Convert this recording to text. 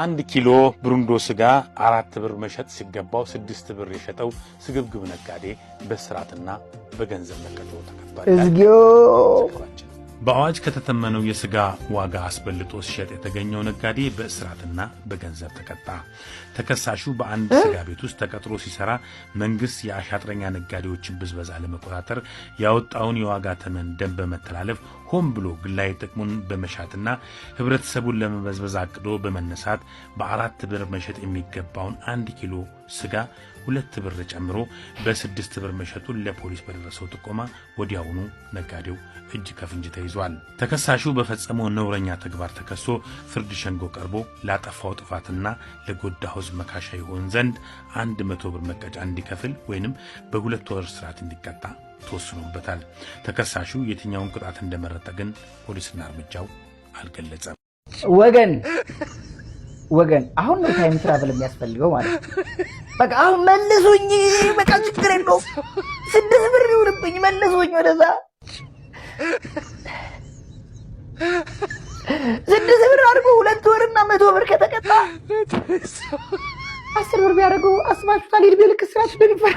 1 ኪሎ ብሩንዶ ስጋ 4 ብር መሸጥ ሲገባው 6 ብር የሸጠው ስግብግብ ነጋዴ በስራትና በገንዘብ መቀጮ ተቀጣ። በአዋጅ ከተተመነው የስጋ ዋጋ አስበልጦ ሲሸጥ የተገኘው ነጋዴ በእስራትና በገንዘብ ተቀጣ። ተከሳሹ በአንድ ስጋ ቤት ውስጥ ተቀጥሮ ሲሰራ መንግስት የአሻጥረኛ ነጋዴዎችን ብዝበዛ ለመቆጣጠር ያወጣውን የዋጋ ተመን ደንብ በመተላለፍ ሆን ብሎ ግላዊ ጥቅሙን በመሻትና ህብረተሰቡን ለመበዝበዝ አቅዶ በመነሳት በ4 ብር መሸጥ የሚገባውን 1 ኪሎ ስጋ 2 ብር ጨምሮ በ6 ብር መሸጡን ለፖሊስ በደረሰው ጥቆማ ወዲያውኑ ነጋዴው እጅ ከፍንጅ ተይዟል። ተከሳሹ በፈጸመው ነውረኛ ተግባር ተከሶ ፍርድ ሸንጎ ቀርቦ ላጠፋው ጥፋትና ለጎዳው ህዝብ መካሻ ይሆን ዘንድ 100 ብር መቀጫ እንዲከፍል ወይንም በ2 ወር እስራት እንዲቀጣ ተወስኖበታል። ተከሳሹ የትኛውን ቅጣት እንደመረጠ ግን ፖሊስና እርምጃው አልገለጸም። ወገን አሁን ነው ታይም ትራቨል የሚያስፈልገው ማለት በቃ አሁን መልሱኝ፣ በቃ ችግር የለውም 6 ብር ይውርብኝ መልሱኝ ወደዛ 6 ብር አድርጎ 2 ወርና 100 ብር ከተቀጣ 10 ብር ቢያደርጉ አስባችሁታል? እድሜ ልክ እስራት እንደሚፈራ